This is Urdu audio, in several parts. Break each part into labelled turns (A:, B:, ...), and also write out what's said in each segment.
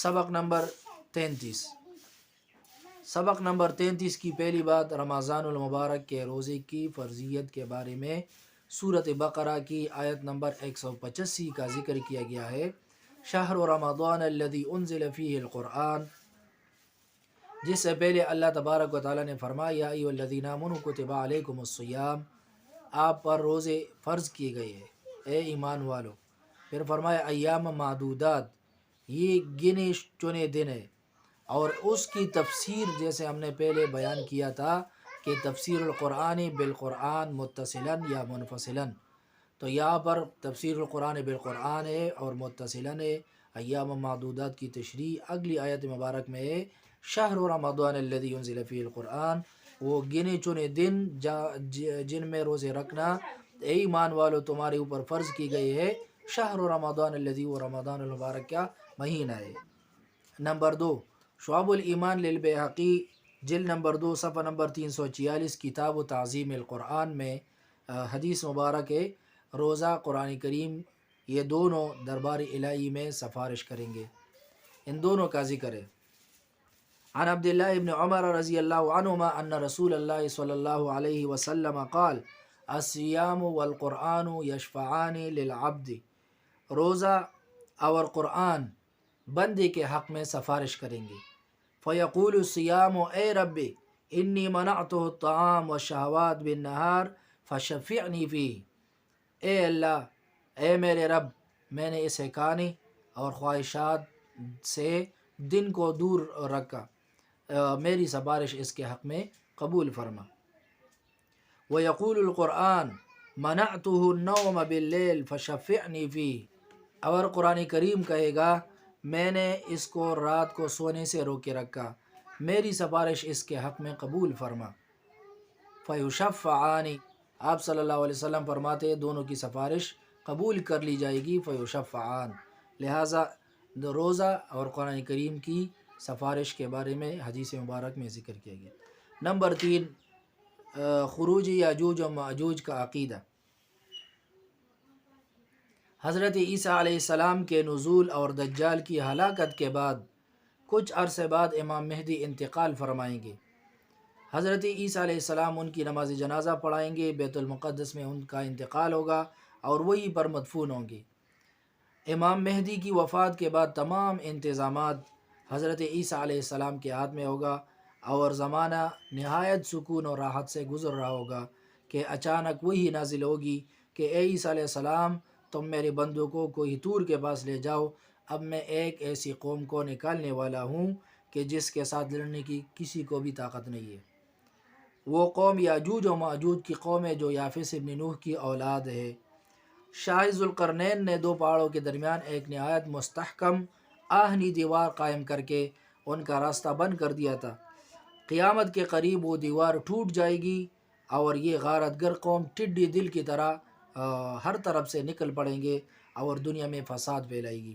A: سبق نمبر 33۔ سبق نمبر 33 کی پہلی بات رمضان المبارک کے روزے کی فرضیت کے بارے میں سورۃ بقرہ کی آیت نمبر 185 کا ذکر کیا گیا ہے۔ شہر رمضان الذی انزل فیہ القرآن، جس سے پہلے اللہ تبارک و تعالیٰ نے فرمایا یا ایھا الذین آمنوا کتب علیکم الصیام، آپ پر روزے فرض کیے گئے ہیں اے ایمان والو۔ پھر فرمایا ایام معدودات، یہ گنے چنے دن ہے، اور اس کی تفسیر جیسے ہم نے پہلے بیان کیا تھا کہ تفسیر القرآن بالقرآن متصلاً یا منفصلاً، تو یہاں پر تفسیر القرآن بالقرآن ہے اور متصلاً ہے۔ ایام معدودات کی تشریح اگلی آیت مبارک میں ہے، شہر رمضان الذی انزل فیہ القرآن، وہ گنے چنے دن جن میں روزے رکھنا اے ایمان والو تمہارے اوپر فرض کی گئی ہے۔ شہر رمضان الذی، وہ رمضان المبارک کا مہینہ ہے۔ نمبر 2، شعب الایمان للبیہقی، جلد نمبر 2 صفحہ نمبر 346، کتاب و تعظیم القرآن میں حدیث مبارک ہے، روزہ قرآن کریم یہ دونوں دربار الہی میں سفارش کریں گے، ان دونوں کا ذکر ہے۔ عن عبداللہ ابن عمر رضی اللہ عنہما ان رسول اللہ صلی اللہ علیہ وسلم قال الصیام والقرآن یشفعان للعبد، روزہ اور قرآن بندے کے حق میں سفارش کریں گے۔ فیقول الصیام اے رب انی منعتہ الطعام والشہوات بالنہار فشفعنی فیہ، اے اللہ، اے میرے رب، میں نے اسے کھانے اور خواہشات سے دن کو دور رکھا، میری سفارش اس کے حق میں قبول فرما۔ ویقول القرآن منعتہ النوم باللیل فشفعنی فیہ، اور قرآن کریم کہے گا میں نے اس کو رات کو سونے سے روکے رکھا، میری سفارش اس کے حق میں قبول فرما۔ فیشفعان، آپ صلی اللہ علیہ وسلم فرماتے ہیں دونوں کی سفارش قبول کر لی جائے گی، فیشفعان، لہٰذا روزہ اور قرآن کریم کی سفارش کے بارے میں حدیث مبارک میں ذکر کیا گیا۔ نمبر 3، خروج یاجوج و ماجوج کا عقیدہ۔ حضرت عیسیٰ علیہ السلام کے نزول اور دجال کی ہلاکت کے بعد کچھ عرصے بعد امام مہدی انتقال فرمائیں گے۔ حضرت عیسیٰ علیہ السلام ان کی نماز جنازہ پڑھائیں گے، بیت المقدس میں ان کا انتقال ہوگا اور وہیں پر مدفون ہوں گے۔ امام مہدی کی وفات کے بعد تمام انتظامات حضرت عیسیٰ علیہ السلام کے ہاتھ میں ہوگا، اور زمانہ نہایت سکون اور راحت سے گزر رہا ہوگا کہ اچانک وہی نازل ہوگی کہ اے عیسیٰ علیہ السلام، تم میرے بندوں کو کوہ طور کے پاس لے جاؤ، اب میں ایک ایسی قوم کو نکالنے والا ہوں کہ جس کے ساتھ لڑنے کی کسی کو بھی طاقت نہیں ہے۔ وہ قوم یاجوج و ماجوج کی قوم ہے جو یافس ابن نوح کی اولاد ہے۔ شاہ ذوالقرنین نے دو پہاڑوں کے درمیان ایک نہایت مستحکم آہنی دیوار قائم کر کے ان کا راستہ بند کر دیا تھا۔ قیامت کے قریب وہ دیوار ٹوٹ جائے گی اور یہ غارت گر قوم ٹڈی دل کی طرح ہر طرف سے نکل پڑیں گے اور دنیا میں فساد پھیلائے گی،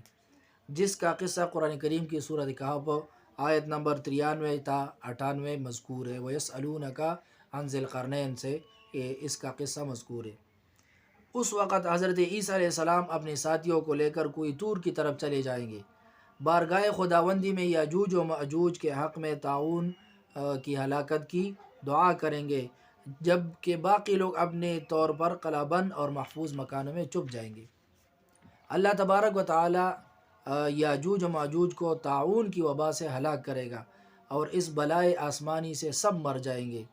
A: جس کا قصہ قرآن کریم کی سورۃ کہف آیت نمبر 93 تا 98 مذکور ہے۔ وَيَسْأَلُونَكَ عَنْ ذِي الْقَرْنَيْنِ سے اس کا قصہ مذکور ہے۔ اس وقت حضرت عیسیٰ علیہ السلام اپنے ساتھیوں کو لے کر کوہ طور کی طرف چلے جائیں گے، بارگاہ خداوندی میں یاجوج و ماجوج کے حق میں طاعون کی ہلاکت کی دعا کریں گے، جب کہ باقی لوگ اپنے طور پر قلعہ بند اور محفوظ مکانوں میں چھپ جائیں گے۔ اللہ تبارک و تعالی یاجوج و ماجوج کو طاعون کی وبا سے ہلاک کرے گا اور اس بلائے آسمانی سے سب مر جائیں گے۔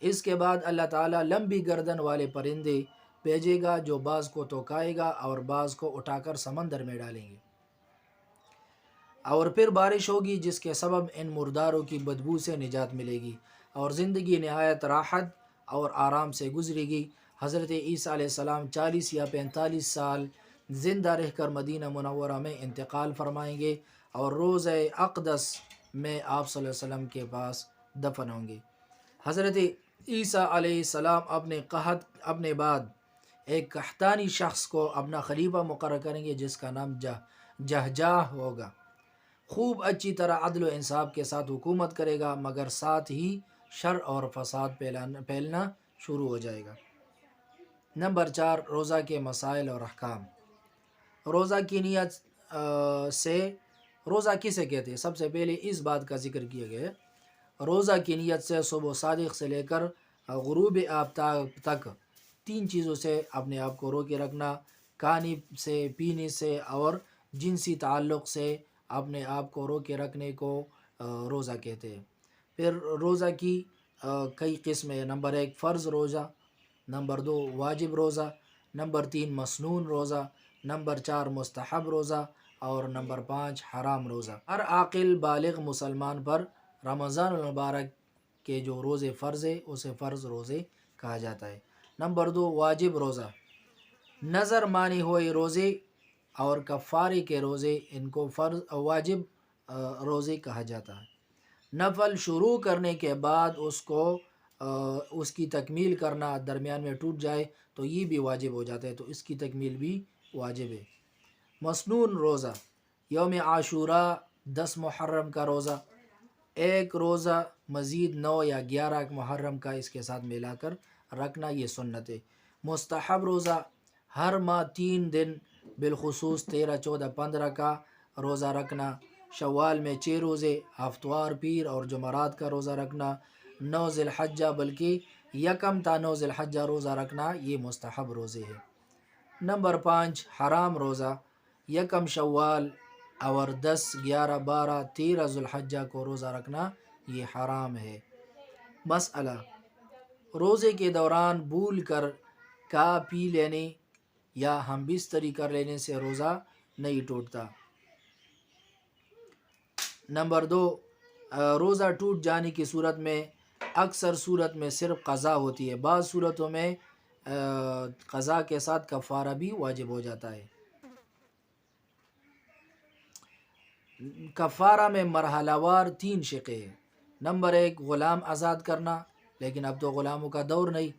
A: اس کے بعد اللہ تعالیٰ لمبی گردن والے پرندے بھیجے گا جو بعض کو توکائے گا اور بعض کو اٹھا کر سمندر میں ڈالیں گے، اور پھر بارش ہوگی جس کے سبب ان مرداروں کی بدبو سے نجات ملے گی اور زندگی نہایت راحت اور آرام سے گزرے گی۔ حضرت عیسیٰ علیہ السلام 40 یا 45 سال زندہ رہ کر مدینہ منورہ میں انتقال فرمائیں گے اور روضہ اقدس میں آپ صلی اللہ علیہ وسلم کے پاس دفن ہوں گے۔ حضرت عیسیٰ علیہ السلام اپنے بعد ایک قحطانی شخص کو اپنا خلیفہ مقرر کریں گے جس کا نام جہجاہ ہوگا۔ خوب اچھی طرح عدل و انصاف کے ساتھ حکومت کرے گا، مگر ساتھ ہی شر اور فساد پھیلنا شروع ہو جائے گا۔ نمبر 4، روزہ کے مسائل اور احکام۔ روزہ کی نیت سے روزہ کسے کہتے ہیں؟ سب سے پہلے اس بات کا ذکر کیا گیا ہے، روزہ کی نیت سے صبح صادق سے لے کر غروب آفتاب تک 3 چیزوں سے اپنے آپ کو روکے رکھنا، کھانے سے، پینے سے اور جنسی تعلق سے اپنے آپ کو روکے رکھنے کو روزہ کہتے ہیں۔ پھر روزہ کی کئی قسمیں ہیں۔ نمبر 1 فرض روزہ، نمبر 2 واجب روزہ، نمبر 3 مسنون روزہ، نمبر 4 مستحب روزہ اور نمبر 5 حرام روزہ۔ ہر عاقل بالغ مسلمان پر رمضان المبارک کے جو روزے فرض ہے اسے فرض روزے کہا جاتا ہے۔ نمبر 2 واجب روزہ، نظر مانی ہوئے روزے اور کفارے کے روزے، ان کو فرض واجب روزے کہا جاتا ہے۔ نفل شروع کرنے کے بعد اس کی تکمیل کرنا درمیان میں ٹوٹ جائے تو یہ بھی واجب ہو جاتا ہے، تو اس کی تکمیل بھی واجب ہے۔ مسنون روزہ، یوم عاشوراء 10 محرم کا روزہ، ایک روزہ مزید 9 یا 11 محرم کا اس کے ساتھ ملا کر رکھنا، یہ سنت ہے۔ مستحب روزہ، ہر ماہ 3 دن بالخصوص 13، 14، 15 کا روزہ رکھنا، شوال میں 6 روزے، ہفتوار، پیر اور جمعرات کا روزہ رکھنا، 9 ذی الحجہ بلکہ 1 تا 9 ذی الحجہ روزہ رکھنا، یہ مستحب روزے ہے۔ نمبر 5 حرام روزہ، 1 شوال اور 10، 11، 12، 13 ذی الحجہ کو روزہ رکھنا یہ حرام ہے۔ مسئلہ، روزے کے دوران بھول کر کھا پی لینے یا ہم بستری کر لینے سے روزہ نہیں ٹوٹتا۔ نمبر 2 روزہ ٹوٹ جانے کی صورت میں اکثر صورت میں صرف قضا ہوتی ہے، بعض صورتوں میں قضا کے ساتھ کفارہ بھی واجب ہو جاتا ہے۔ کفارہ میں مرحلہ وار 3 شقیں ہیں۔ نمبر 1 غلام آزاد کرنا، لیکن اب تو غلاموں کا دور نہیں۔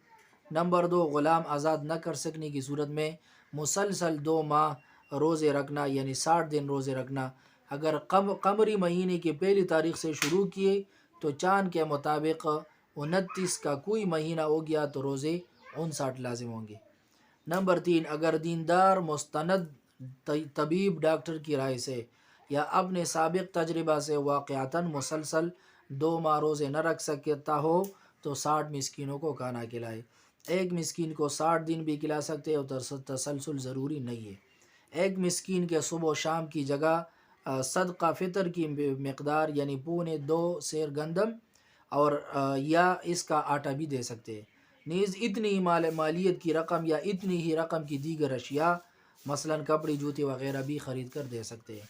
A: نمبر 2 غلام آزاد نہ کر سکنے کی صورت میں مسلسل 2 ماہ روزے رکھنا، یعنی 60 دن روزے رکھنا۔ اگر قمری مہینے کی پہلی تاریخ سے شروع کیے تو چاند کے مطابق 29 کا کوئی مہینہ ہو گیا تو روزے 59 لازم ہوں گے۔ نمبر 3 اگر دیندار مستند طبیب ڈاکٹر کی رائے سے یا اپنے سابق تجربہ سے واقعتاً مسلسل 2 ماہ روزے نہ رکھ سکتا ہو تو 60 مسکینوں کو کھانا کھلائے۔ ایک مسکین کو 60 دن بھی کھلا سکتے اور تسلسل ضروری نہیں ہے۔ ایک مسکین کے صبح و شام کی جگہ صدقہ فطر کی مقدار یعنی 2.25 سیر گندم اور یا اس کا آٹا بھی دے سکتے ہیں۔ نیز اتنی ہی مالیت کی رقم یا اتنی ہی رقم کی دیگر اشیاء مثلاً کپڑے، جوتے وغیرہ بھی خرید کر دے سکتے ہیں۔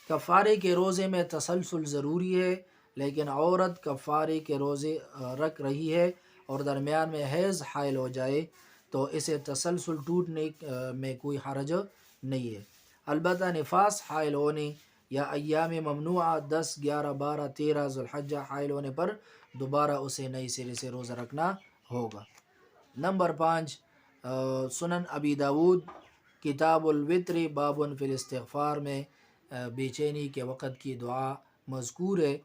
A: کفارے کے روزے میں تسلسل ضروری ہے، لیکن عورت کفارے کے روزے رکھ رہی ہے اور درمیان میں حیض حائل ہو جائے تو اسے تسلسل ٹوٹنے میں کوئی حرج نہیں ہے۔ البتہ نفاس حائل ہونے یا ایام ممنوعہ 10، 11، 12، 13 ذی الحجہ حائل ہونے پر دوبارہ اسے نئی سرے سے روزہ رکھنا ہوگا۔ نمبر 5 سنن ابی داود کتاب الوتر باب فی الاستغفار میں بے چینی کے وقت کی دعا مذکور ہے۔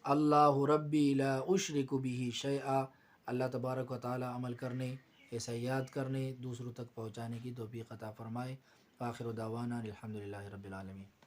A: اللہ ربی لا اشرک بہ شیئا، اللہ تبارک و تعالی عمل کرنے، اسے یاد کرنے، دوسروں تک پہنچانے کی توفیق عطا فرمائے۔ آخر دعوانا الحمدللہ رب العالمین۔